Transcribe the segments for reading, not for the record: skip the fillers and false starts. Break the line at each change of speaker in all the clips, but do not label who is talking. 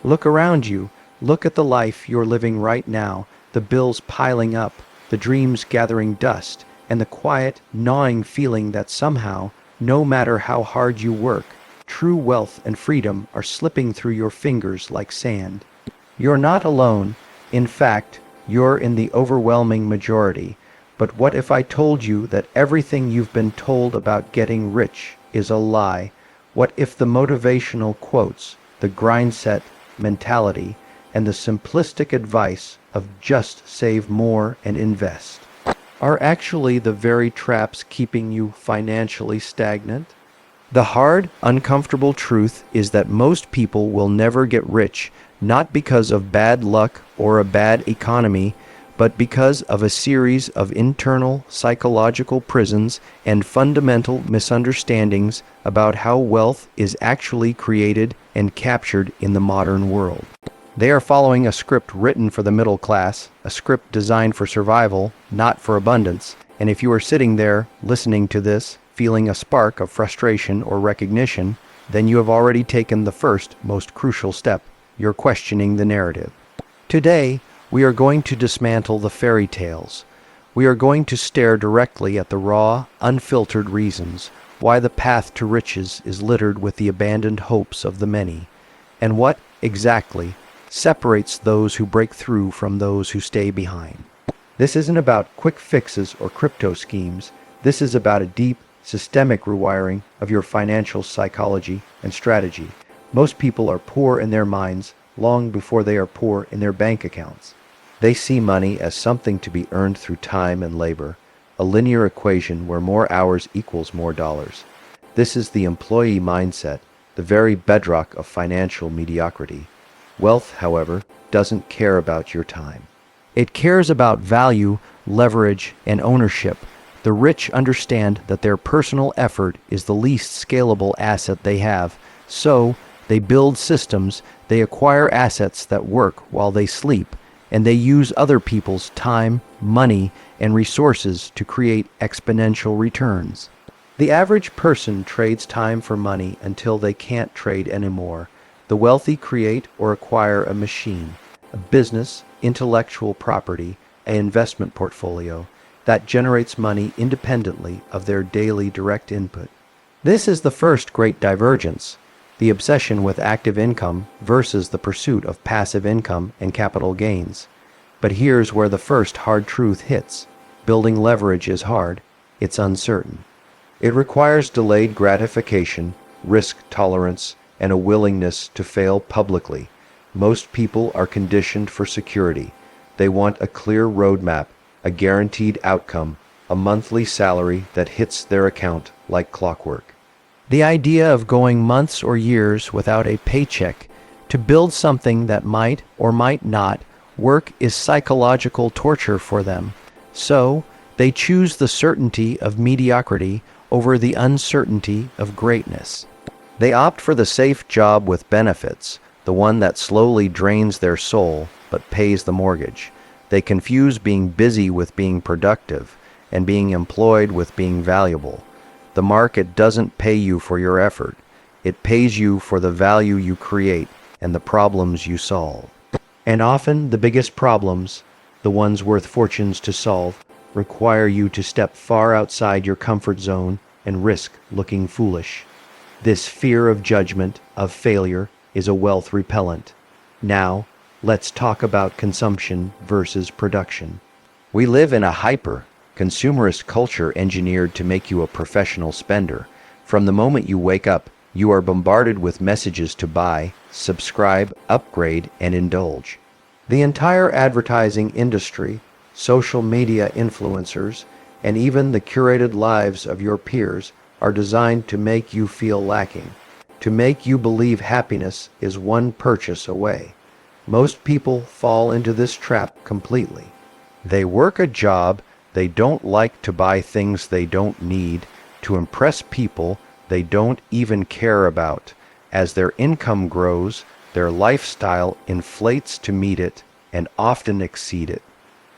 Look around you. Look at the life you're living right now, the bills piling up, the dreams gathering dust, and the quiet, gnawing feeling that somehow, no matter how hard you work, true wealth and freedom are slipping through your fingers like sand. You're not alone. In fact, you're in the overwhelming majority. But what if I told you that everything you've been told about getting rich is a lie? What if the motivational quotes, the grindset mentality, and the simplistic advice of just save more and invest are actually the very traps keeping you financially stagnant? The hard, uncomfortable truth is that most people will never get rich, not because of bad luck or a bad economy, but because of a series of internal psychological prisons and fundamental misunderstandings about how wealth is actually created and captured in the modern world. They are following a script written for the middle class, a script designed for survival, not for abundance. And if you are sitting there listening to this, feeling a spark of frustration or recognition, then you have already taken the first, most crucial step. You're questioning the narrative. Today, we are going to dismantle the fairy tales. We are going to stare directly at the raw, unfiltered reasons why the path to riches is littered with the abandoned hopes of the many, and what, exactly, separates those who break through from those who stay behind. This isn't about quick fixes or crypto schemes. This is about a deep, systemic rewiring of your financial psychology and strategy. Most people are poor in their minds long before they are poor in their bank accounts. They see money as something to be earned through time and labor, a linear equation where more hours equals more dollars. This is the employee mindset, the very bedrock of financial mediocrity. Wealth, however, doesn't care about your time. It cares about value, leverage, and ownership. The rich understand that their personal effort is the least scalable asset they have, so they build systems, they acquire assets that work while they sleep, and they use other people's time, money, and resources to create exponential returns. The average person trades time for money until they can't trade anymore. The wealthy create or acquire a machine, a business, intellectual property, an investment portfolio that generates money independently of their daily direct input. This is the first great divergence, the obsession with active income versus the pursuit of passive income and capital gains. But here's where the first hard truth hits. Building leverage is hard. It's uncertain. It requires delayed gratification, risk tolerance, and a willingness to fail publicly. Most people are conditioned for security. They want a clear roadmap, a guaranteed outcome, a monthly salary that hits their account like clockwork. The idea of going months or years without a paycheck to build something that might or might not work is psychological torture for them. So, they choose the certainty of mediocrity over the uncertainty of greatness. They opt for the safe job with benefits, the one that slowly drains their soul but pays the mortgage. They confuse being busy with being productive and being employed with being valuable. The market doesn't pay you for your effort. It pays you for the value you create and the problems you solve. And often the biggest problems, the ones worth fortunes to solve, require you to step far outside your comfort zone and risk looking foolish. This fear of judgment, of failure, is a wealth repellent. Now, let's talk about consumption versus production. We live in a consumerist culture engineered to make you a professional spender. From the moment you wake up, you are bombarded with messages to buy, subscribe, upgrade, and indulge. The entire advertising industry, social media influencers, and even the curated lives of your peers are designed to make you feel lacking, to make you believe happiness is one purchase away. Most people fall into this trap completely. They work a job they don't like to buy things they don't need, to impress people they don't even care about. As their income grows, their lifestyle inflates to meet it and often exceed it.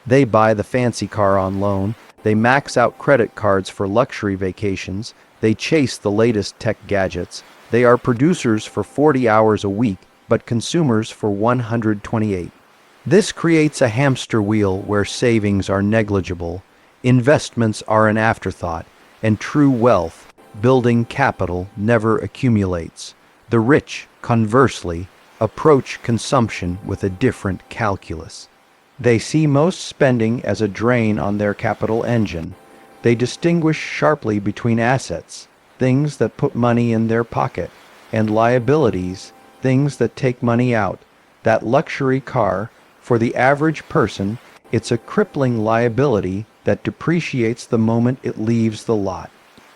They buy the fancy car on loan, they max out credit cards for luxury vacations, they chase the latest tech gadgets, they are producers for 40 hours a week but consumers for 128. This creates a hamster wheel where savings are negligible, investments are an afterthought, and true wealth, building capital, never accumulates. The rich, conversely, approach consumption with a different calculus. They see most spending as a drain on their capital engine. They distinguish sharply between assets, things that put money in their pocket, and liabilities, things that take money out. That luxury car, for the average person, it's a crippling liability that depreciates the moment it leaves the lot.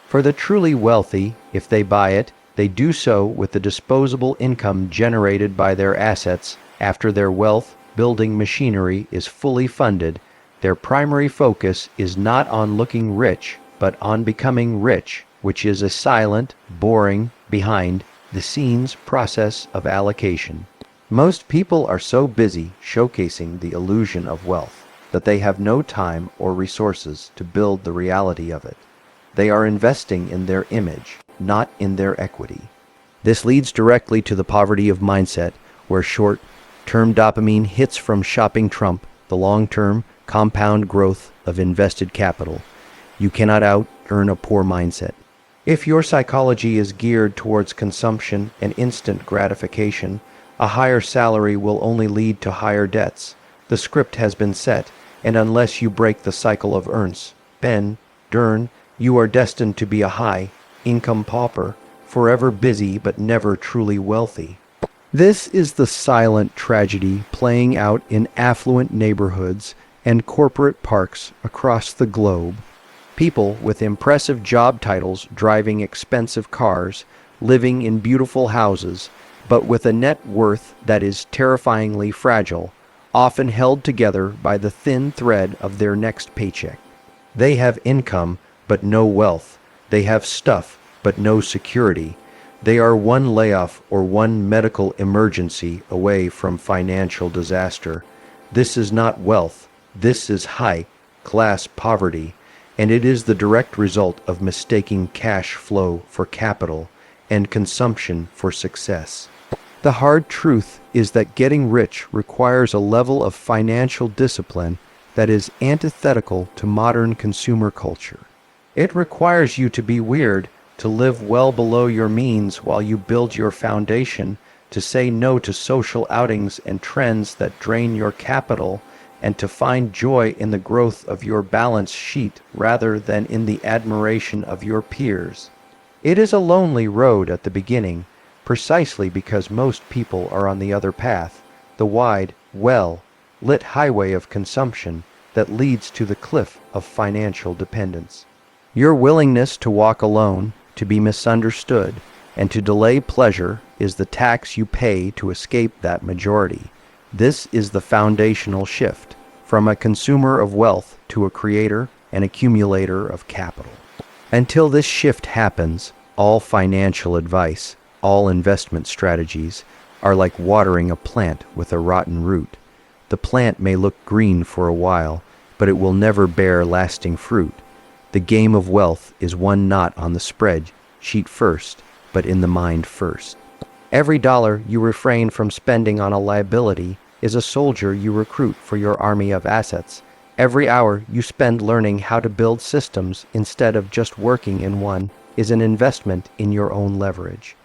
For the truly wealthy, if they buy it, they do so with the disposable income generated by their assets after their wealth-building machinery is fully funded. Their primary focus is not on looking rich, but on becoming rich, which is a silent, boring, behind-the-scenes process of allocation. Most people are so busy showcasing the illusion of wealth that they have no time or resources to build the reality of it. They are investing in their image, not in their equity. This leads directly to the poverty of mindset, where short-term dopamine hits from shopping trump the long-term compound growth of invested capital. You cannot out-earn a poor mindset. If your psychology is geared towards consumption and instant gratification, a higher salary will only lead to higher debts. The script has been set, and unless you break the cycle of Ernst, Ben, Dern, you are destined to be a high-income pauper, forever busy but never truly wealthy. This is the silent tragedy playing out in affluent neighborhoods and corporate parks across the globe. People with impressive job titles driving expensive cars, living in beautiful houses, but with a net worth that is terrifyingly fragile, often held together by the thin thread of their next paycheck. They have income, but no wealth. They have stuff, but no security. They are one layoff or one medical emergency away from financial disaster. This is not wealth. This is high-class poverty, and it is the direct result of mistaking cash flow for capital and consumption for success. The hard truth is that getting rich requires a level of financial discipline that is antithetical to modern consumer culture. It requires you to be weird, to live well below your means while you build your foundation, to say no to social outings and trends that drain your capital, and to find joy in the growth of your balance sheet rather than in the admiration of your peers. It is a lonely road at the beginning, precisely because most people are on the other path, the wide, well-lit highway of consumption that leads to the cliff of financial dependence. Your willingness to walk alone, to be misunderstood, and to delay pleasure is the tax you pay to escape that majority. This is the foundational shift from a consumer of wealth to a creator and accumulator of capital. Until this shift happens, all financial advice, all investment strategies are like watering a plant with a rotten root. The plant may look green for a while, but it will never bear lasting fruit. The game of wealth is won not on the spreadsheet first, but in the mind first. Every dollar you refrain from spending on a liability is a soldier you recruit for your army of assets. Every hour you spend learning how to build systems instead of just working in one is an investment in your own leverage.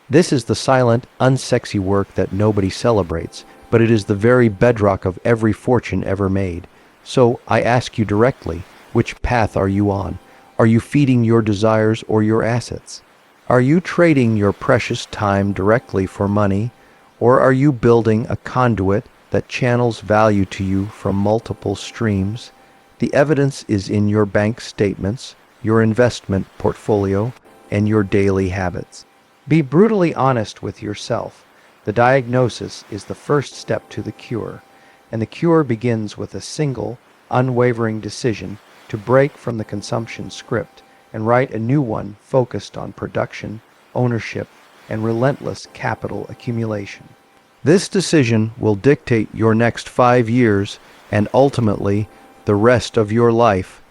This is the silent, unsexy work that nobody celebrates, but it is the very bedrock of every fortune ever made. So I ask you directly, which path are you on? Are you feeding your desires or your assets? Are you trading your precious time directly for money, or are you building a conduit that channels value to you from multiple streams? The evidence is in your bank statements, your investment portfolio, and your daily habits. Be brutally honest with yourself. The diagnosis is the first step to the cure, and the cure begins with a single, unwavering decision to break from the consumption script and write a new one focused on production, ownership, and relentless capital accumulation. This decision will dictate your next 5 years and ultimately the rest of your life.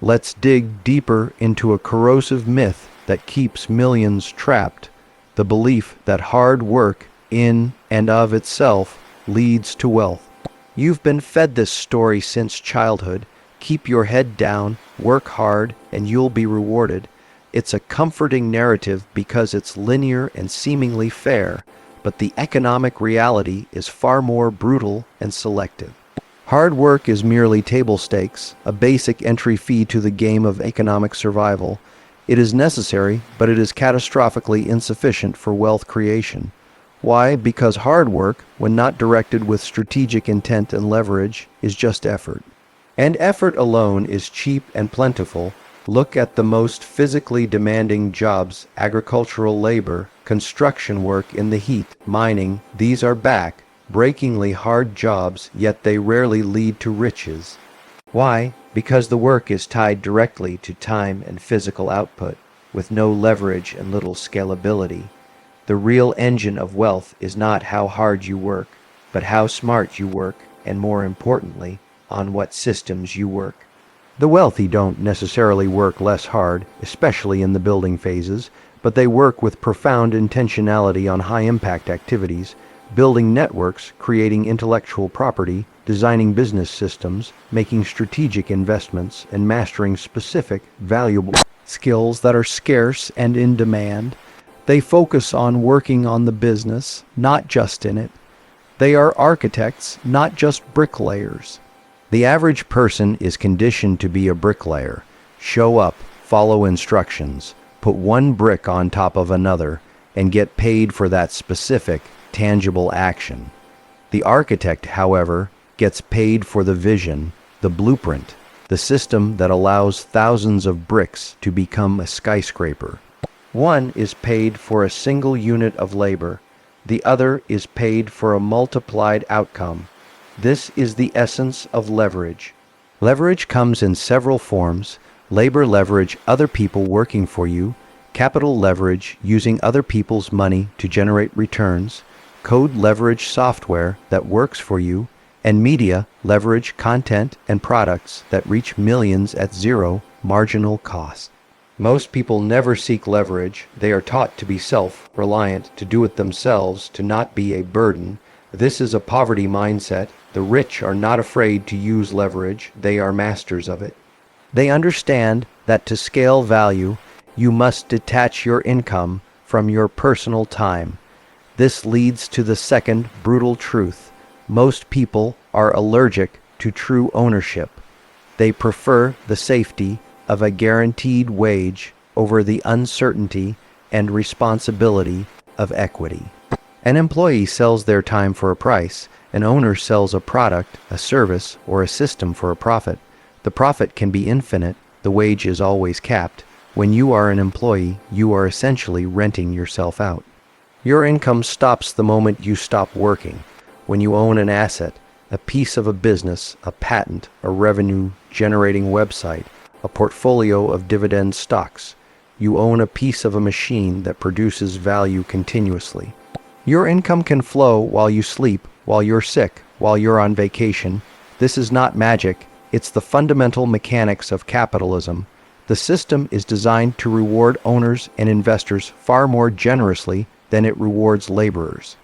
Let's dig deeper into a corrosive myth that keeps millions trapped, the belief that hard work in and of itself, leads to wealth. You've been fed this story since childhood. Keep your head down, work hard, and you'll be rewarded. It's a comforting narrative because it's linear and seemingly fair, but the economic reality is far more brutal and selective. Hard work is merely table stakes, a basic entry fee to the game of economic survival. It is necessary, but it is catastrophically insufficient for wealth creation. Why? Because hard work, when not directed with strategic intent and leverage, is just effort. And effort alone is cheap and plentiful. Look at the most physically demanding jobs: agricultural labor, construction work in the heat, mining. These are breakingly hard jobs, yet they rarely lead to riches. Why? Because the work is tied directly to time and physical output, with no leverage and little scalability. The real engine of wealth is not how hard you work, but how smart you work, and more importantly, on what systems you work. The wealthy don't necessarily work less hard, especially in the building phases, but they work with profound intentionality on high-impact activities, building networks, creating intellectual property, designing business systems, making strategic investments, and mastering specific, valuable skills that are scarce and in demand. They focus on working on the business, not just in it. They are architects, not just bricklayers. The average person is conditioned to be a bricklayer. Show up, follow instructions, put one brick on top of another, and get paid for that specific, tangible action. The architect, however, gets paid for the vision, the blueprint, the system that allows thousands of bricks to become a skyscraper. One is paid for a single unit of labor. The other is paid for a multiplied outcome. This is the essence of leverage. Leverage comes in several forms: labor leverage, other people working for you; capital leverage, using other people's money to generate returns; code leverage, software that works for you; and media leverage, content and products that reach millions at zero marginal cost. Most people never seek leverage. They are taught to be self-reliant, to do it themselves, to not be a burden. This is a poverty mindset. The rich are not afraid to use leverage. They are masters of it. They understand that to scale value, you must detach your income from your personal time. This leads to the second brutal truth. Most people are allergic to true ownership. They prefer the safety of a guaranteed wage over the uncertainty and responsibility of equity. An employee sells their time for a price. An owner sells a product, a service, or a system for a profit. The profit can be infinite. The wage is always capped. When you are an employee, you are essentially renting yourself out. Your income stops the moment you stop working. When you own an asset, a piece of a business, a patent, a revenue-generating website, a portfolio of dividend stocks, you own a piece of a machine that produces value continuously. Your income can flow while you sleep, while you're sick, while you're on vacation. This is not magic. It's the fundamental mechanics of capitalism. The system is designed to reward owners and investors far more generously than it rewards laborers.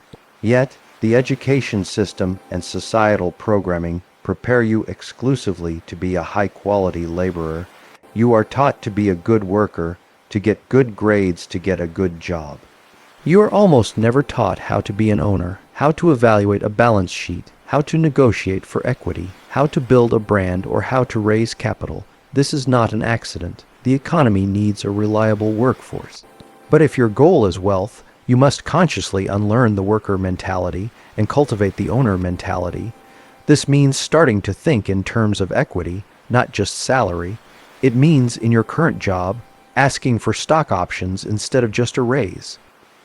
Yet, the education system and societal programming prepare you exclusively to be a high-quality laborer. You are taught to be a good worker, to get good grades, to get a good job. You are almost never taught how to be an owner, how to evaluate a balance sheet, how to negotiate for equity, how to build a brand, or how to raise capital. This is not an accident. The economy needs a reliable workforce. But if your goal is wealth, you must consciously unlearn the worker mentality and cultivate the owner mentality. This means starting to think in terms of equity, not just salary. It means in your current job, asking for stock options instead of just a raise.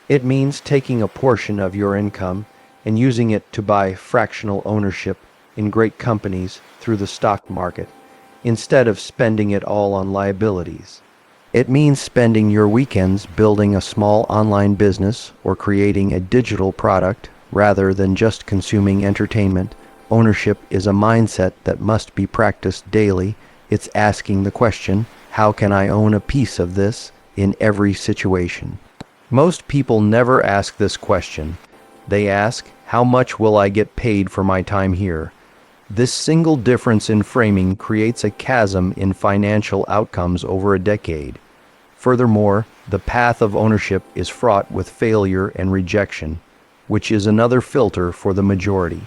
It means taking a portion of your income and using it to buy fractional ownership in great companies through the stock market, instead of spending it all on liabilities. It means spending your weekends building a small online business or creating a digital product rather than just consuming entertainment. Ownership is a mindset that must be practiced daily. It's asking the question, how can I own a piece of this in every situation? Most people never ask this question. They ask, how much will I get paid for my time here? This single difference in framing creates a chasm in financial outcomes over a decade. Furthermore, the path of ownership is fraught with failure and rejection, which is another filter for the majority.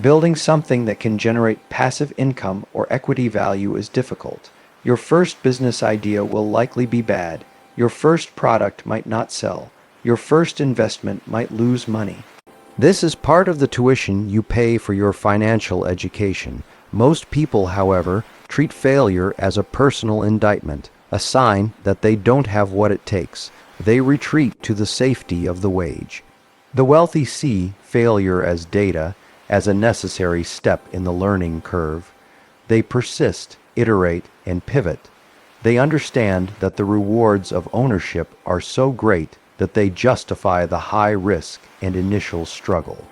Building something that can generate passive income or equity value is difficult. Your first business idea will likely be bad. Your first product might not sell. Your first investment might lose money. This is part of the tuition you pay for your financial education. Most people, however, treat failure as a personal indictment, a sign that they don't have what it takes. They retreat to the safety of the wage. The wealthy see failure as data, as a necessary step in the learning curve. They persist, iterate, and pivot. They understand that the rewards of ownership are so great that they justify the high risk and initial struggle.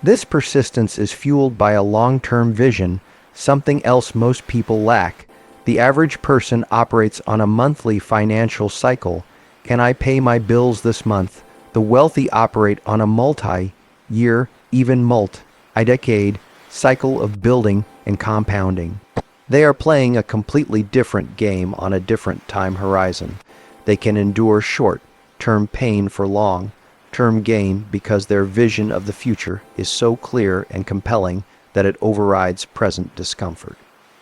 This persistence is fueled by a long-term vision, something else most people lack. The average person operates on a monthly financial cycle. Can I pay my bills this month? The wealthy operate on a multi-year, even multi-decade cycle of building and compounding. They are playing a completely different game on a different time horizon. They can endure short-term pain for long-term gain because their vision of the future is so clear and compelling that it overrides present discomfort.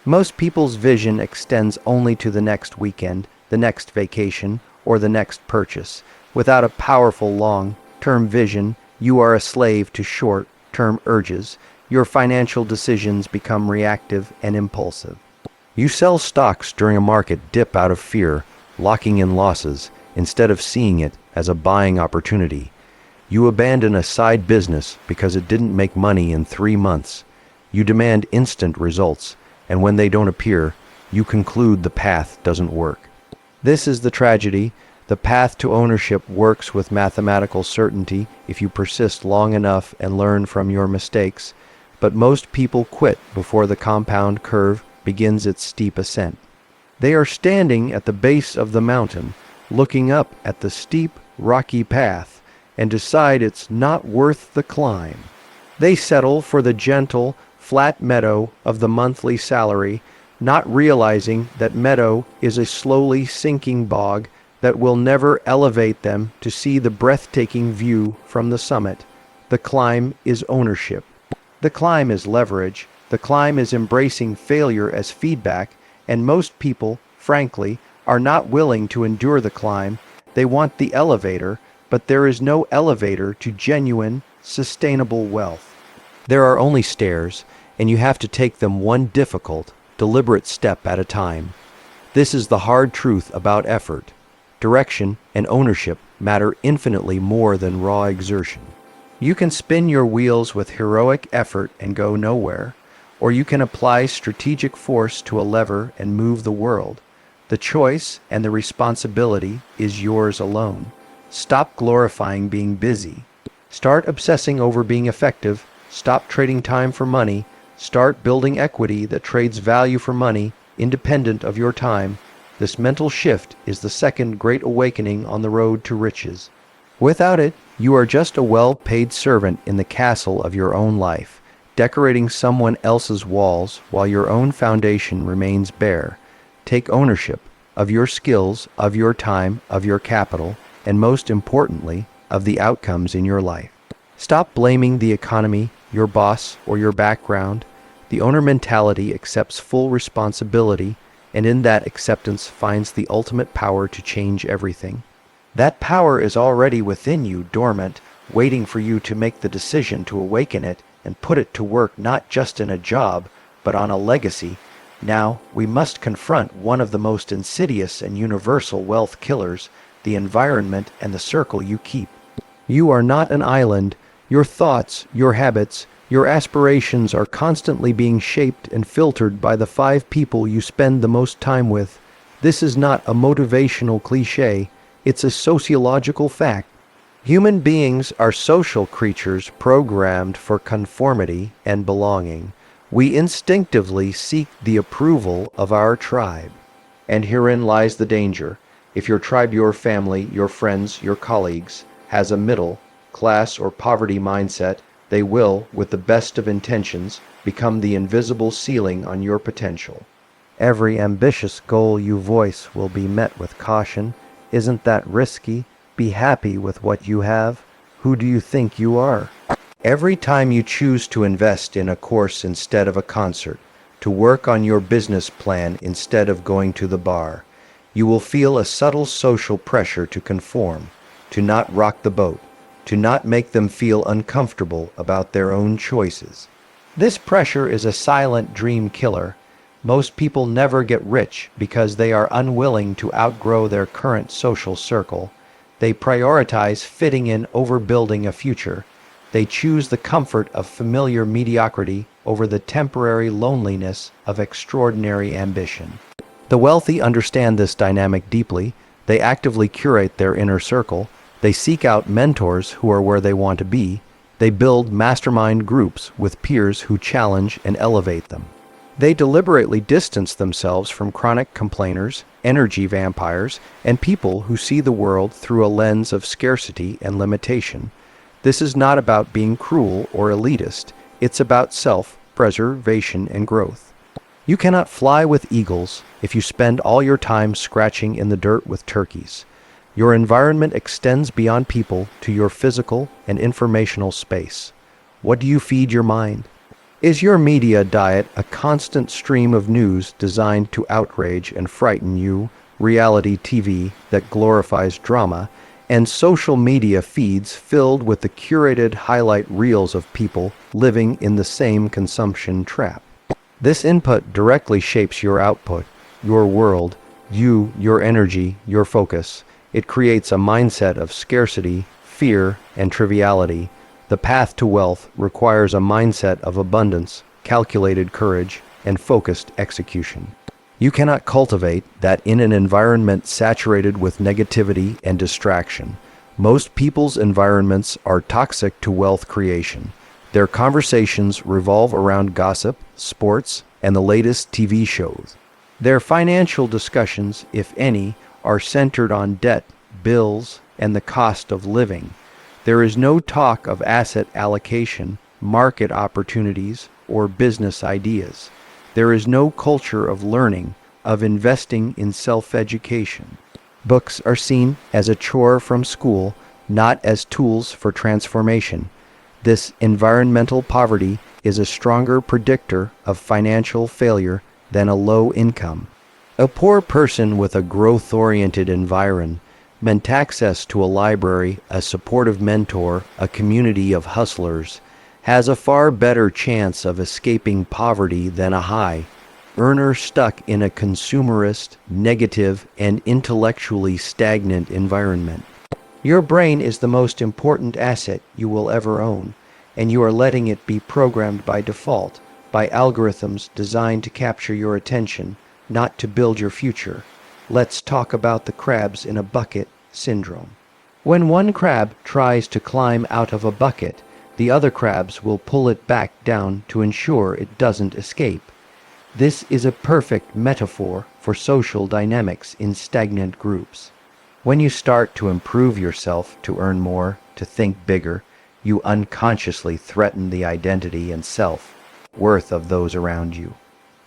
Most people's vision extends only to the next weekend, the next vacation, or the next purchase. Without a powerful long-term vision, you are a slave to short-term urges. Your financial decisions become reactive and impulsive. You sell stocks during a market dip out of fear, locking in losses, instead of seeing it as a buying opportunity. You abandon a side business because it didn't make money in 3 months. You demand instant results, and when they don't appear, you conclude the path doesn't work. This is the tragedy. The path to ownership works with mathematical certainty if you persist long enough and learn from your mistakes, but most people quit before the compound curve begins its steep ascent. They are standing at the base of the mountain, looking up at the steep, rocky path, and decide it's not worth the climb. They settle for the gentle, flat meadow of the monthly salary, not realizing that meadow is a slowly sinking bog that will never elevate them to see the breathtaking view from the summit. The climb is ownership. The climb is leverage. The climb is embracing failure as feedback, and most people, frankly, are not willing to endure the climb. They want the elevator, but there is no elevator to genuine, sustainable wealth. There are only stairs, and you have to take them one difficult, deliberate step at a time. This is the hard truth about effort. Direction and ownership matter infinitely more than raw exertion. You can spin your wheels with heroic effort and go nowhere, or you can apply strategic force to a lever and move the world. The choice and the responsibility is yours alone. Stop glorifying being busy. Start obsessing over being effective. Stop trading time for money. Start building equity that trades value for money, independent of your time. This mental shift is the second great awakening on the road to riches. Without it, you are just a well-paid servant in the castle of your own life, decorating someone else's walls while your own foundation remains bare. Take ownership of your skills, of your time, of your capital, and most importantly, of the outcomes in your life. Stop blaming the economy, your boss, or your background. The owner mentality accepts full responsibility, and in that acceptance finds the ultimate power to change everything. That power is already within you, dormant, waiting for you to make the decision to awaken it and put it to work not just in a job, but on a legacy. Now, we must confront one of the most insidious and universal wealth killers, the environment and the circle you keep. You are not an island. Your thoughts, your habits, your aspirations are constantly being shaped and filtered by the 5 people you spend the most time with. This is not a motivational cliché, it's a sociological fact. Human beings are social creatures programmed for conformity and belonging. We instinctively seek the approval of our tribe. And herein lies the danger. If your tribe, your family, your friends, your colleagues, has a middle, class, or poverty mindset, they will, with the best of intentions, become the invisible ceiling on your potential. Every ambitious goal you voice will be met with caution. Isn't that risky? Be happy with what you have. Who do you think you are? Every time you choose to invest in a course instead of a concert, to work on your business plan instead of going to the bar, you will feel a subtle social pressure to conform, to not rock the boat, to not make them feel uncomfortable about their own choices. This pressure is a silent dream killer. Most people never get rich because they are unwilling to outgrow their current social circle. They prioritize fitting in over building a future. They choose the comfort of familiar mediocrity over the temporary loneliness of extraordinary ambition. The wealthy understand this dynamic deeply. They actively curate their inner circle. They seek out mentors who are where they want to be. They build mastermind groups with peers who challenge and elevate them. They deliberately distance themselves from chronic complainers, energy vampires, and people who see the world through a lens of scarcity and limitation. This is not about being cruel or elitist. It's about self-preservation and growth. You cannot fly with eagles if you spend all your time scratching in the dirt with turkeys. Your environment extends beyond people to your physical and informational space. What do you feed your mind? Is your media diet a constant stream of news designed to outrage and frighten you, reality TV that glorifies drama, and social media feeds filled with the curated highlight reels of people living in the same consumption trap? This input directly shapes your output, your world, your energy, your focus. It creates a mindset of scarcity, fear, and triviality. The path to wealth requires a mindset of abundance, calculated courage, and focused execution. You cannot cultivate that in an environment saturated with negativity and distraction. Most people's environments are toxic to wealth creation. Their conversations revolve around gossip, sports, and the latest TV shows. Their financial discussions, if any, are centered on debt, bills, and the cost of living. There is no talk of asset allocation, market opportunities, or business ideas. There is no culture of learning, of investing in self-education. Books are seen as a chore from school, not as tools for transformation. This environmental poverty is a stronger predictor of financial failure than a low income. A poor person with a growth-oriented environment, access to a library, a supportive mentor, a community of hustlers, has a far better chance of escaping poverty than a high earner stuck in a consumerist, negative, and intellectually stagnant environment. Your brain is the most important asset you will ever own, and you are letting it be programmed by default, by algorithms designed to capture your attention, not to build your future. Let's talk about the crabs in a bucket syndrome. When one crab tries to climb out of a bucket, the other crabs will pull it back down to ensure it doesn't escape. This is a perfect metaphor for social dynamics in stagnant groups. When you start to improve yourself to earn more, to think bigger, you unconsciously threaten the identity and self-worth of those around you.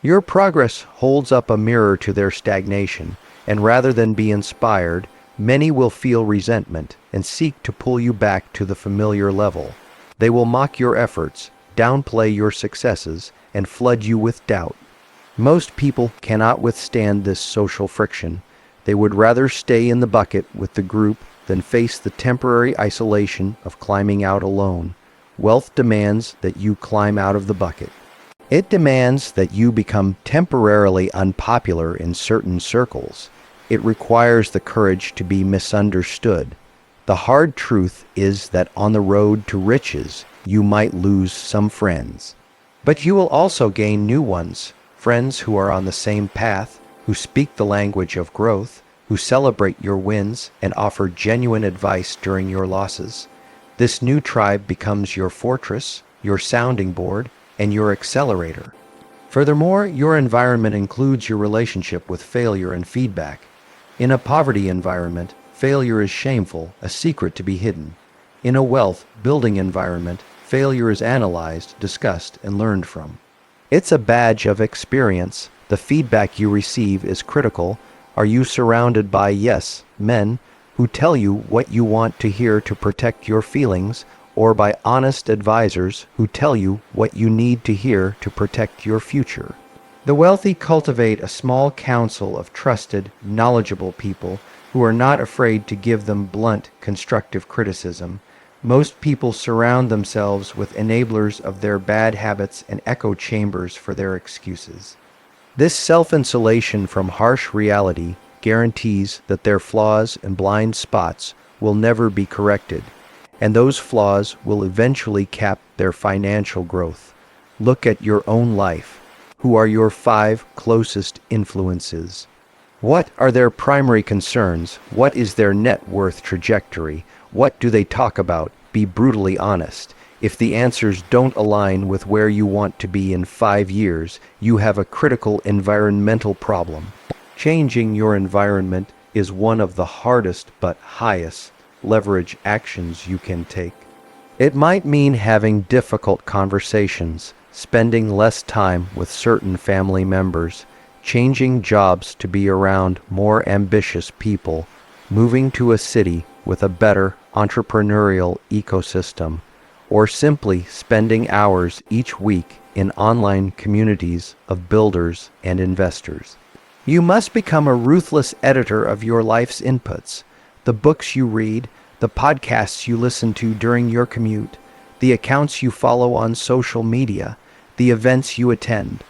Your progress holds up a mirror to their stagnation, and rather than be inspired, many will feel resentment and seek to pull you back to the familiar level. They will mock your efforts, downplay your successes, and flood you with doubt. Most people cannot withstand this social friction. They would rather stay in the bucket with the group than face the temporary isolation of climbing out alone. Wealth demands that you climb out of the bucket. It demands that you become temporarily unpopular in certain circles. It requires the courage to be misunderstood. The hard truth is that on the road to riches, you might lose some friends. But you will also gain new ones, friends who are on the same path, who speak the language of growth, who celebrate your wins and offer genuine advice during your losses. This new tribe becomes your fortress, your sounding board, and your accelerator. Furthermore, your environment includes your relationship with failure and feedback. In a poverty environment, failure is shameful, a secret to be hidden. In a wealth building environment, failure is analyzed, discussed, and learned from. It's a badge of experience. The feedback you receive is critical. Are you surrounded by yes men who tell you what you want to hear to protect your feelings, or by honest advisors who tell you what you need to hear to protect your future? The wealthy cultivate a small council of trusted, knowledgeable people who are not afraid to give them blunt, constructive criticism. Most people surround themselves with enablers of their bad habits and echo chambers for their excuses. This self-insulation from harsh reality guarantees that their flaws and blind spots will never be corrected, and those flaws will eventually cap their financial growth. Look at your own life. Who are your 5 closest influences? What are their primary concerns? What is their net worth trajectory? What do they talk about? Be brutally honest. If the answers don't align with where you want to be in 5 years, you have a critical environmental problem. Changing your environment is one of the hardest but highest leverage actions you can take. It might mean having difficult conversations, spending less time with certain family members, changing jobs to be around more ambitious people, moving to a city with a better entrepreneurial ecosystem, or simply spending hours each week in online communities of builders and investors. You must become a ruthless editor of your life's inputs, the books you read, the podcasts you listen to during your commute, the accounts you follow on social media, the events you attend.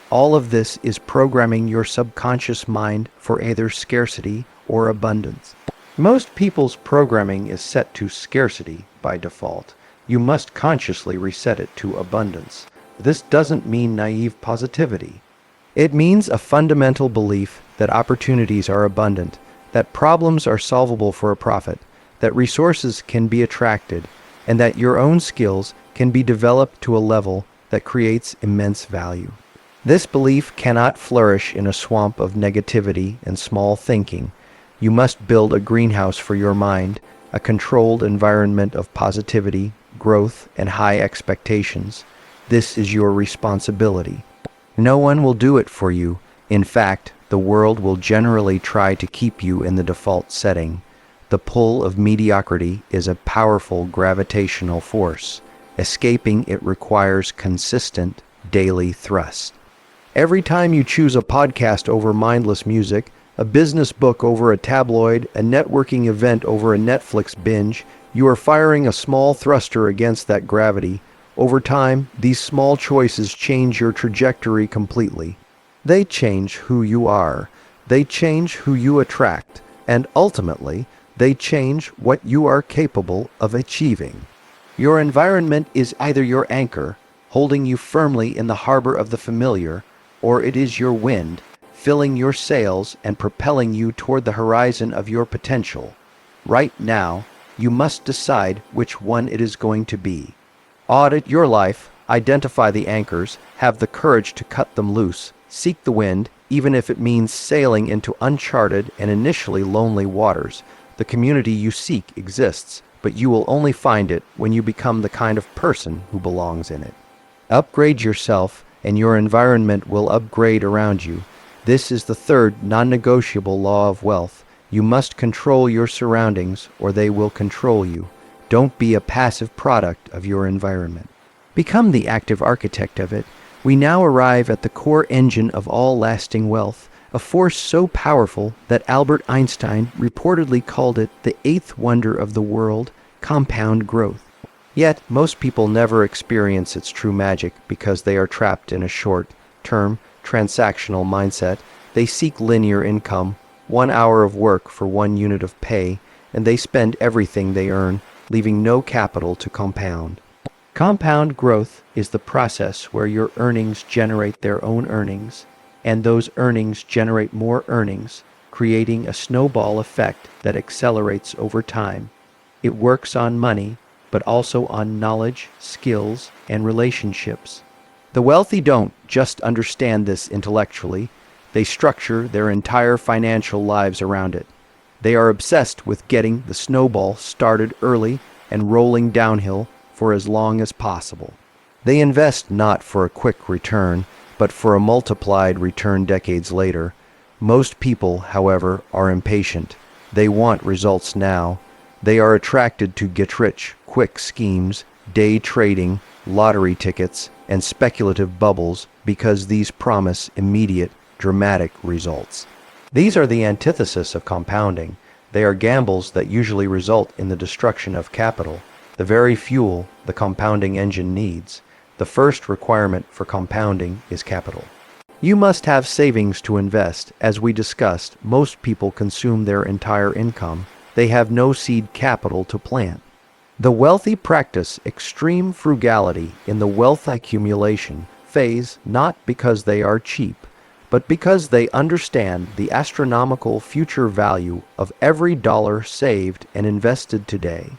All of this is programming your subconscious mind for either scarcity or abundance. Most people's programming is set to scarcity by default. You must consciously reset it to abundance. This doesn't mean naive positivity. It means a fundamental belief that opportunities are abundant, that problems are solvable for a profit, that resources can be attracted, and that your own skills can be developed to a level that creates immense value. This belief cannot flourish in a swamp of negativity and small thinking. You must build a greenhouse for your mind, a controlled environment of positivity, growth, and high expectations. This is your responsibility. No one will do it for you. In fact, the world will generally try to keep you in the default setting. The pull of mediocrity is a powerful gravitational force. Escaping it requires consistent, daily thrust. Every time you choose a podcast over mindless music, a business book over a tabloid, a networking event over a Netflix binge, you are firing a small thruster against that gravity. Over time, these small choices change your trajectory completely. They change who you are. They change who you attract. And ultimately, they change what you are capable of achieving. Your environment is either your anchor, holding you firmly in the harbor of the familiar, or it is your wind, filling your sails and propelling you toward the horizon of your potential. Right now, you must decide which one it is going to be. Audit your life, identify the anchors, have the courage to cut them loose, seek the wind, even if it means sailing into uncharted and initially lonely waters. The community you seek exists, but you will only find it when you become the kind of person who belongs in it. Upgrade yourself, and your environment will upgrade around you. This is the third non-negotiable law of wealth. You must control your surroundings, or they will control you. Don't be a passive product of your environment. Become the active architect of it. We now arrive at the core engine of all lasting wealth, a force so powerful that Albert Einstein reportedly called it the eighth wonder of the world, compound growth. Yet, most people never experience its true magic because they are trapped in a short-term, transactional mindset. They seek linear income, 1 hour of work for 1 unit of pay, and they spend everything they earn, leaving no capital to compound. Compound growth is the process where your earnings generate their own earnings, and those earnings generate more earnings, creating a snowball effect that accelerates over time. It works on money, but also on knowledge, skills, and relationships. The wealthy don't just understand this intellectually, they structure their entire financial lives around it. They are obsessed with getting the snowball started early, and rolling downhill for as long as possible. They invest not for a quick return, but for a multiplied return decades later. Most people, however, are impatient. They want results now. They are attracted to get-rich-quick schemes, day trading, lottery tickets, and speculative bubbles because these promise immediate, dramatic results. These are the antithesis of compounding. They are gambles that usually result in the destruction of capital, the very fuel the compounding engine needs. The first requirement for compounding is capital. You must have savings to invest. As we discussed, most people consume their entire income. They have no seed capital to plant. The wealthy practice extreme frugality in the wealth accumulation phase not because they are cheap, but because they understand the astronomical future value of every dollar saved and invested today.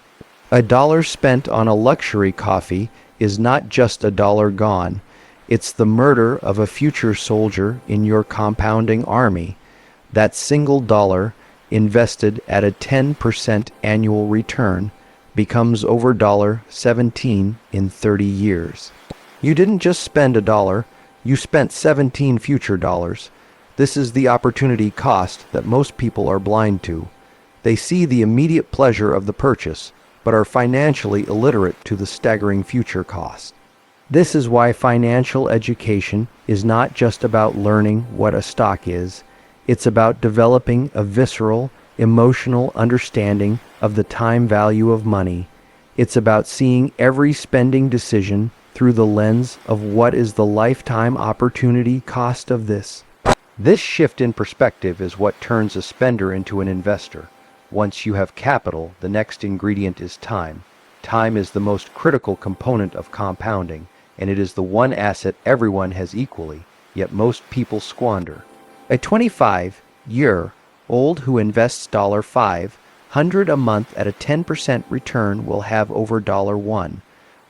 A dollar spent on a luxury coffee is not just a dollar gone. It's the murder of a future soldier in your compounding army. That single dollar invested at a 10% annual return becomes over $17 in 30 years. You didn't just spend a dollar, you spent 17 future dollars. This is the opportunity cost that most people are blind to. They see the immediate pleasure of the purchase, but are financially illiterate to the staggering future cost. This is why financial education is not just about learning what a stock is. It's about developing a visceral, emotional understanding of the time value of money. It's about seeing every spending decision through the lens of what is the lifetime opportunity cost of this. This shift in perspective is what turns a spender into an investor. Once you have capital, the next ingredient is time. Time is the most critical component of compounding, and it is the one asset everyone has equally, yet most people squander. A 25-year-old who invests $500 a month at a 10% return will have over $1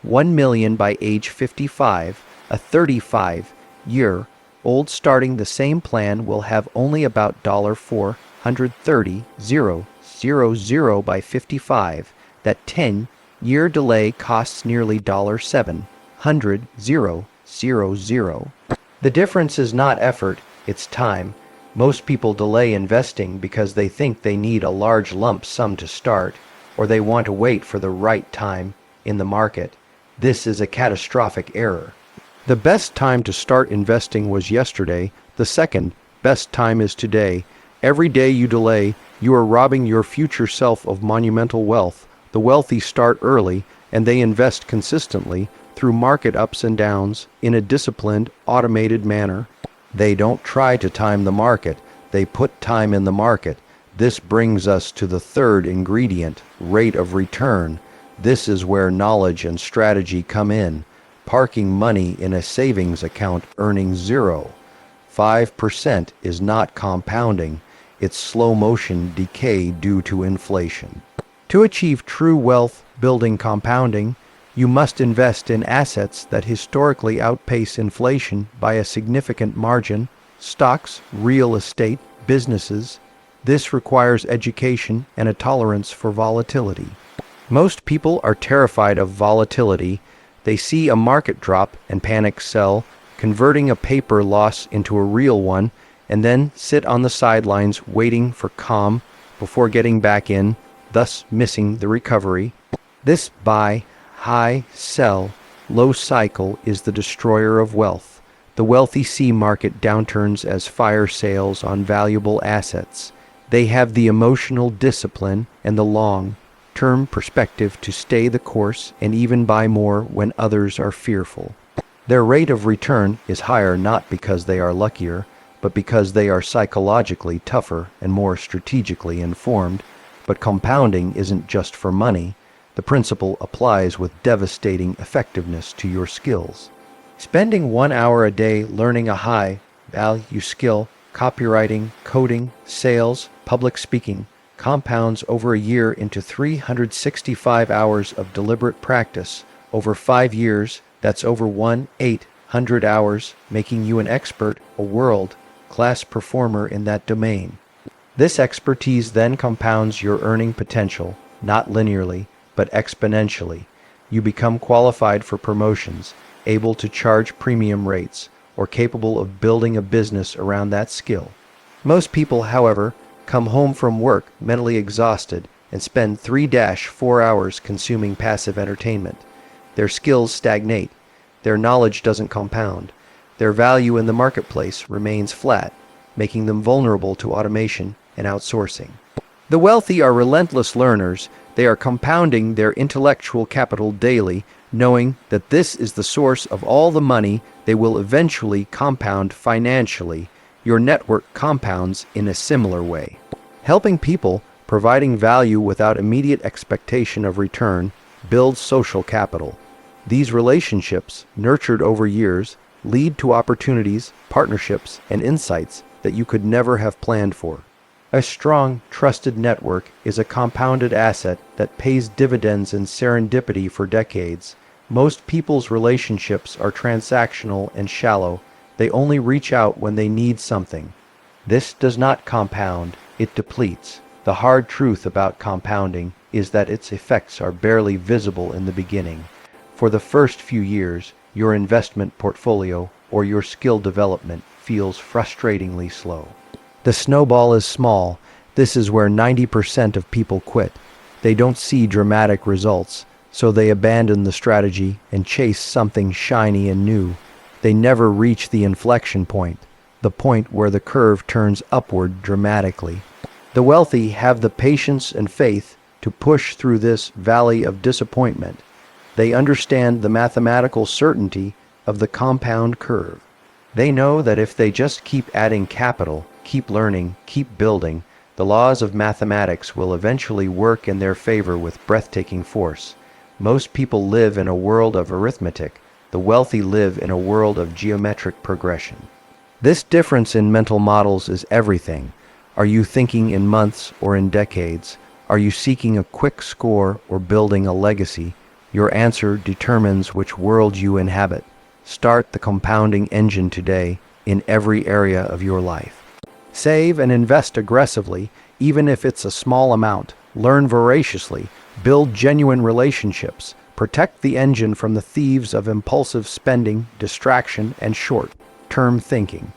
million by age 55. A 35-year-old starting the same plan will have only about $430,000 by 55. That 10-year delay costs nearly $700,000. The difference is not effort, it's time. Most people delay investing because they think they need a large lump sum to start, or they want to wait for the right time in the market. This is a catastrophic error. The best time to start investing was yesterday. The second best time is today. Every day you delay, you are robbing your future self of monumental wealth. The wealthy start early, and they invest consistently through market ups and downs in a disciplined, automated manner. They don't try to time the market, they put time in the market. This brings us to the third ingredient, rate of return. This is where knowledge and strategy come in. Parking money in a savings account earning 0.5% is not compounding. It's slow-motion decay due to inflation. To achieve true wealth-building compounding, you must invest in assets that historically outpace inflation by a significant margin: stocks, real estate, businesses. This requires education and a tolerance for volatility. Most people are terrified of volatility. They see a market drop and panic sell, converting a paper loss into a real one, and then sit on the sidelines waiting for calm before getting back in, thus missing the recovery. This buy, high, sell, low cycle is the destroyer of wealth. The wealthy see market downturns as fire sales on valuable assets. They have the emotional discipline and the long-term perspective to stay the course and even buy more when others are fearful. Their rate of return is higher not because they are luckier, but because they are psychologically tougher and more strategically informed. But compounding isn't just for money. The principle applies with devastating effectiveness to your skills. Spending 1 hour a day learning a high-value skill, copywriting, coding, sales, public speaking, compounds over a year into 365 hours of deliberate practice. Over 5 years, that's over 1,800 hours, making you an expert, a world-class performer in that domain. This expertise then compounds your earning potential, not linearly, but exponentially. You become qualified for promotions, able to charge premium rates, or capable of building a business around that skill. Most people, however, come home from work mentally exhausted and spend 3-4 hours consuming passive entertainment. Their skills stagnate, their knowledge doesn't compound, their value in the marketplace remains flat, making them vulnerable to automation and outsourcing. The wealthy are relentless learners. They are compounding their intellectual capital daily, knowing that this is the source of all the money they will eventually compound financially. Your network compounds in a similar way. Helping people, providing value without immediate expectation of return, builds social capital. These relationships, nurtured over years, lead to opportunities, partnerships, and insights that you could never have planned for. A strong, trusted network is a compounded asset that pays dividends in serendipity for decades. Most people's relationships are transactional and shallow. They only reach out when they need something. This does not compound, it depletes. The hard truth about compounding is that its effects are barely visible in the beginning. For the first few years, your investment portfolio or your skill development feels frustratingly slow. The snowball is small. This is where 90% of people quit. They don't see dramatic results, so they abandon the strategy and chase something shiny and new. They never reach the inflection point, the point where the curve turns upward dramatically. The wealthy have the patience and faith to push through this valley of disappointment. They understand the mathematical certainty of the compound curve. They know that if they just keep adding capital, keep learning, keep building, the laws of mathematics will eventually work in their favor with breathtaking force. Most people live in a world of arithmetic. The wealthy live in a world of geometric progression. This difference in mental models is everything. Are you thinking in months or in decades? Are you seeking a quick score or building a legacy? Your answer determines which world you inhabit. Start the compounding engine today in every area of your life. Save and invest aggressively, even if it's a small amount. Learn voraciously. Build genuine relationships. Protect the engine from the thieves of impulsive spending, distraction, and short-term thinking.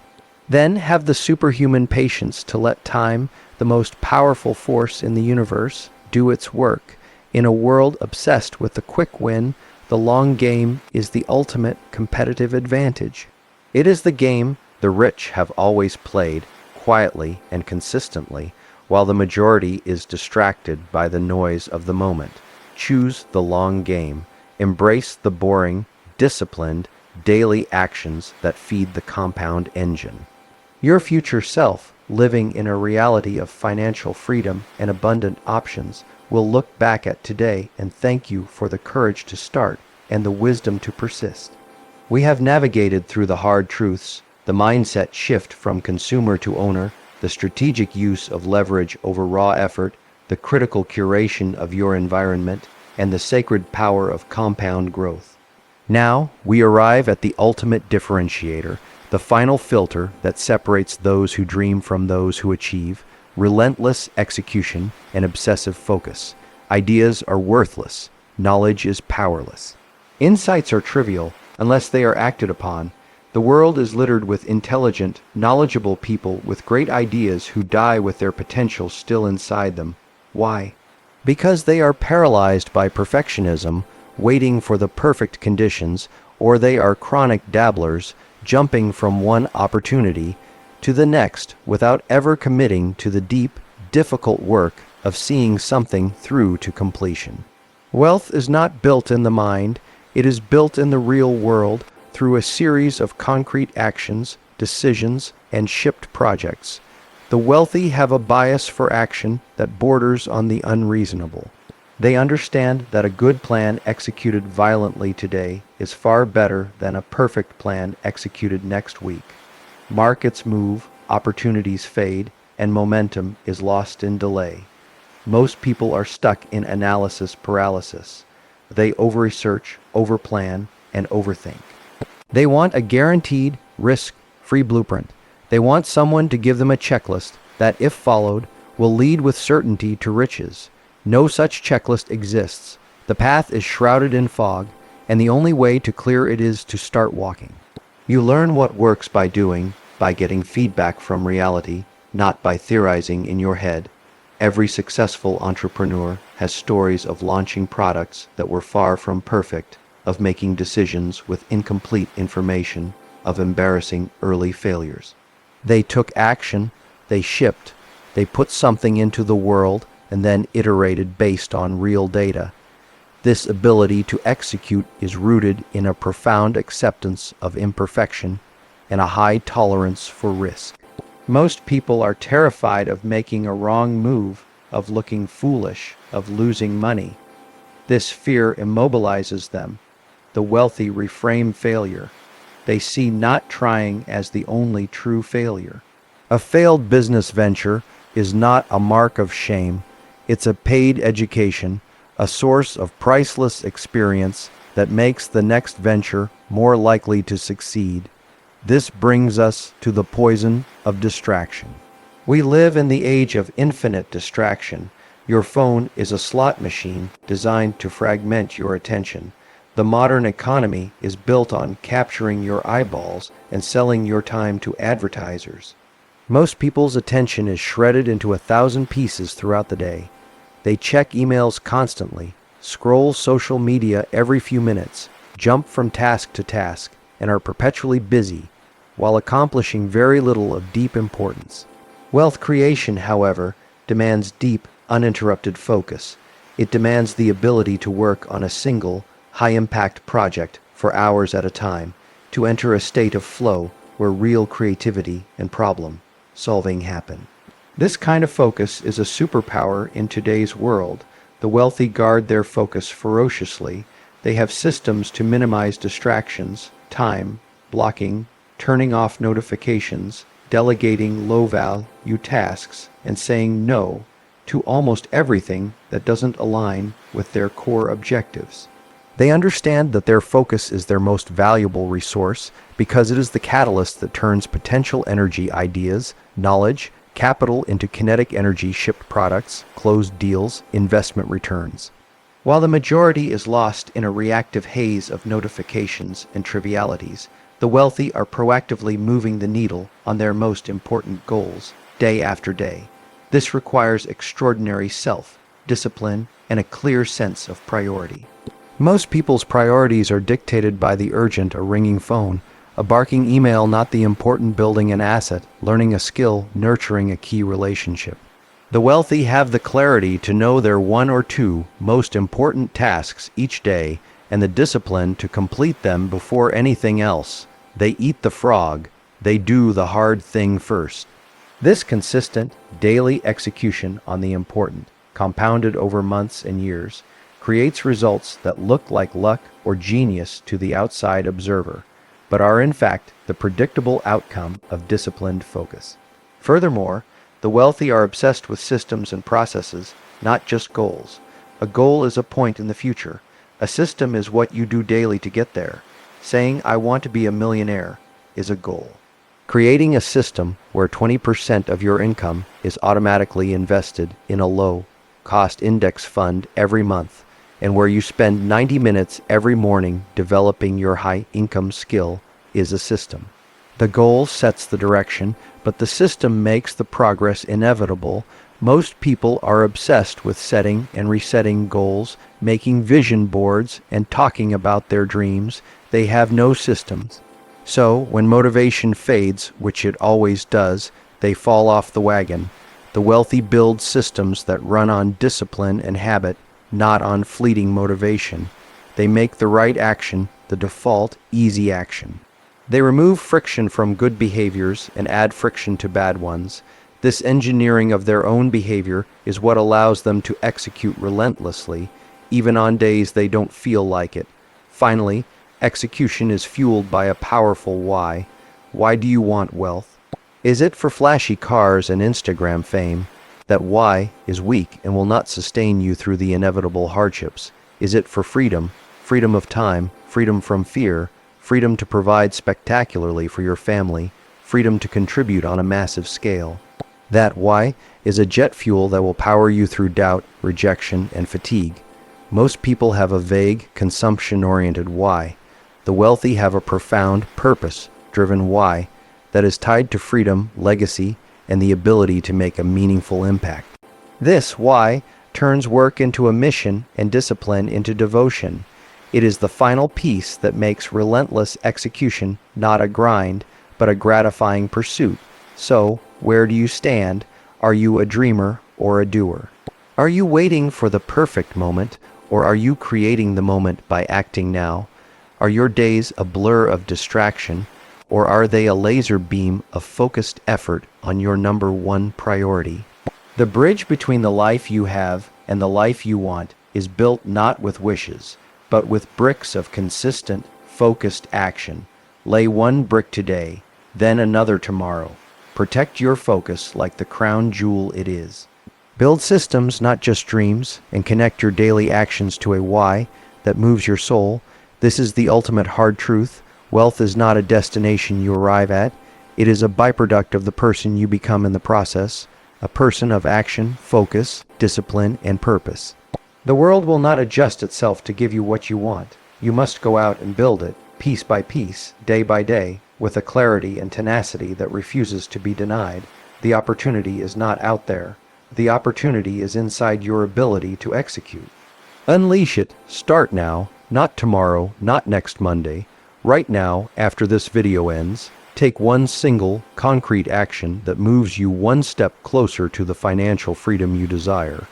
Then have the superhuman patience to let time, the most powerful force in the universe, do its work. In a world obsessed with the quick win, the long game is the ultimate competitive advantage. It is the game the rich have always played, quietly and consistently, while the majority is distracted by the noise of the moment. Choose the long game. Embrace the boring, disciplined, daily actions that feed the compound engine. Your future self, living in a reality of financial freedom and abundant options, will look back at today and thank you for the courage to start and the wisdom to persist. We have navigated through the hard truths, the mindset shift from consumer to owner, the strategic use of leverage over raw effort, the critical curation of your environment, and the sacred power of compound growth. Now, we arrive at the ultimate differentiator, the final filter that separates those who dream from those who achieve: relentless execution and obsessive focus. Ideas are worthless. Knowledge is powerless. Insights are trivial unless they are acted upon. The world is littered with intelligent, knowledgeable people with great ideas who die with their potential still inside them. Why? Because they are paralyzed by perfectionism, waiting for the perfect conditions, or they are chronic dabblers, jumping from one opportunity to the next without ever committing to the deep, difficult work of seeing something through to completion. Wealth is not built in the mind, it is built in the real world through a series of concrete actions, decisions, and shipped projects. The wealthy have a bias for action that borders on the unreasonable. They understand that a good plan executed violently today is far better than a perfect plan executed next week. Markets move, opportunities fade, and momentum is lost in delay. Most people are stuck in analysis paralysis. They over-research, over-plan, and overthink. They want a guaranteed, risk-free blueprint. They want someone to give them a checklist that, if followed, will lead with certainty to riches. No such checklist exists. The path is shrouded in fog, and the only way to clear it is to start walking. You learn what works by doing, by getting feedback from reality, not by theorizing in your head. Every successful entrepreneur has stories of launching products that were far from perfect, of making decisions with incomplete information, of embarrassing early failures. They took action, they shipped, they put something into the world, and then iterated based on real data. This ability to execute is rooted in a profound acceptance of imperfection and a high tolerance for risk. Most people are terrified of making a wrong move, of looking foolish, of losing money. This fear immobilizes them. The wealthy reframe failure. They see not trying as the only true failure. A failed business venture is not a mark of shame. It's a paid education, a source of priceless experience that makes the next venture more likely to succeed. This brings us to the poison of distraction. We live in the age of infinite distraction. Your phone is a slot machine designed to fragment your attention. The modern economy is built on capturing your eyeballs and selling your time to advertisers. Most people's attention is shredded into 1,000 pieces throughout the day. They check emails constantly, scroll social media every few minutes, jump from task to task, and are perpetually busy, while accomplishing very little of deep importance. Wealth creation, however, demands deep, uninterrupted focus. It demands the ability to work on a single, high-impact project for hours at a time, to enter a state of flow where real creativity and problem-solving happen. This kind of focus is a superpower in today's world. The wealthy guard their focus ferociously. They have systems to minimize distractions, time, blocking, turning off notifications, delegating low-value tasks, and saying no to almost everything that doesn't align with their core objectives. They understand that their focus is their most valuable resource because it is the catalyst that turns potential energy ideas, knowledge, capital into kinetic energy, shipped products, closed deals, investment returns. While the majority is lost in a reactive haze of notifications and trivialities, the wealthy are proactively moving the needle on their most important goals, day after day. This requires extraordinary self-discipline and a clear sense of priority. Most people's priorities are dictated by the urgent or ringing phone, a barking email, not the important building an asset, learning a skill, nurturing a key relationship. The wealthy have the clarity to know their one or two most important tasks each day and the discipline to complete them before anything else. They eat the frog. They do the hard thing first. This consistent, daily execution on the important, compounded over months and years, creates results that look like luck or genius to the outside observer, but are in fact the predictable outcome of disciplined focus. Furthermore, the wealthy are obsessed with systems and processes, not just goals. A goal is a point in the future. A system is what you do daily to get there. Saying, "I want to be a millionaire," is a goal. Creating a system where 20% of your income is automatically invested in a low-cost index fund every month, and where you spend 90 minutes every morning developing your high-income skill is a system. The goal sets the direction, but the system makes the progress inevitable. Most people are obsessed with setting and resetting goals, making vision boards, and talking about their dreams. They have no systems. So, when motivation fades, which it always does, they fall off the wagon. The wealthy build systems that run on discipline and habit, not on fleeting motivation. They make the right action the default, easy action. They remove friction from good behaviors and add friction to bad ones. This engineering of their own behavior is what allows them to execute relentlessly, even on days they don't feel like it. Finally, execution is fueled by a powerful why. Why do you want wealth? Is it for flashy cars and Instagram fame? That why is weak and will not sustain you through the inevitable hardships. Is it for freedom? Freedom of time, freedom from fear, freedom to provide spectacularly for your family, freedom to contribute on a massive scale. That why is a jet fuel that will power you through doubt, rejection, and fatigue. Most people have a vague, consumption-oriented why. The wealthy have a profound, purpose-driven why that is tied to freedom, legacy, and the ability to make a meaningful impact. This why turns work into a mission and discipline into devotion. It is the final piece that makes relentless execution not a grind, but a gratifying pursuit. So, where do you stand? Are you a dreamer or a doer? Are you waiting for the perfect moment, or are you creating the moment by acting now? Are your days a blur of distraction, or are they a laser beam of focused effort on your number one priority? The bridge between the life you have and the life you want is built not with wishes, but with bricks of consistent, focused action. Lay one brick today, then another tomorrow. Protect your focus like the crown jewel it is. Build systems, not just dreams, and connect your daily actions to a why that moves your soul. This is the ultimate hard truth. Wealth is not a destination you arrive at. It is a byproduct of the person you become in the process, a person of action, focus, discipline, and purpose. The world will not adjust itself to give you what you want. You must go out and build it, piece by piece, day by day, with a clarity and tenacity that refuses to be denied. The opportunity is not out there. The opportunity is inside your ability to execute. Unleash it. Start now, not tomorrow, not next Monday. Right now, after this video ends, take one single, concrete action that moves you one step closer to the financial freedom you desire.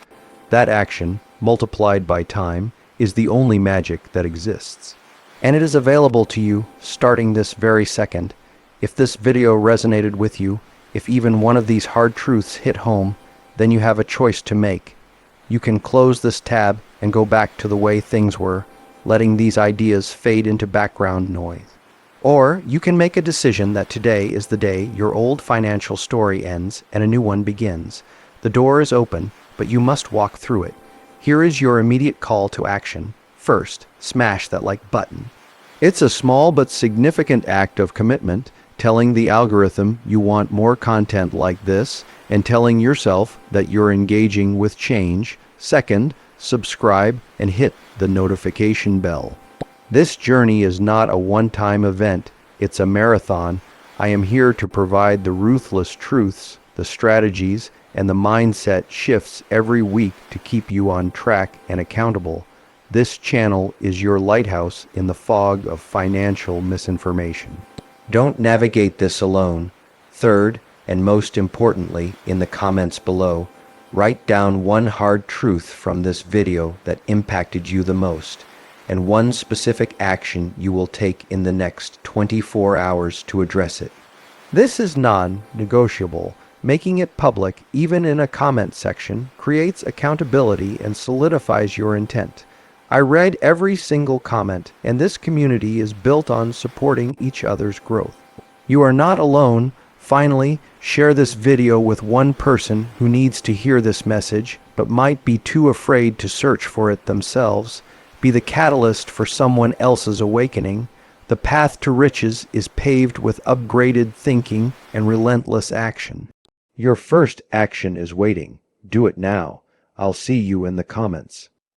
That action, multiplied by time, is the only magic that exists. And it is available to you starting this very second. If this video resonated with you, if even one of these hard truths hit home, then you have a choice to make. You can close this tab and go back to the way things were, letting these ideas fade into background noise. Or you can make a decision that today is the day your old financial story ends and a new one begins. The door is open, but you must walk through it. Here is your immediate call to action. First, smash that like button. It's a small but significant act of commitment, telling the algorithm you want more content like this and telling yourself that you're engaging with change. Second, subscribe and hit the notification bell. This journey is not a one-time event, it's a marathon. I am here to provide the ruthless truths, the strategies, and the mindset shifts every week to keep you on track and accountable. This channel is your lighthouse in the fog of financial misinformation. Don't navigate this alone. Third, and most importantly, in the comments below, write down one hard truth from this video that impacted you the most, and one specific action you will take in the next 24 hours to address it. This is non-negotiable. Making it public, even in a comment section, creates accountability and solidifies your intent. I read every single comment, and this community is built on supporting each other's growth. You are not alone. Finally, share this video with one person who needs to hear this message, but might be too afraid to search for it themselves. Be the catalyst for someone else's awakening. The path to riches is paved with upgraded thinking and relentless action. Your first action is waiting. Do it now. I'll see you in the comments.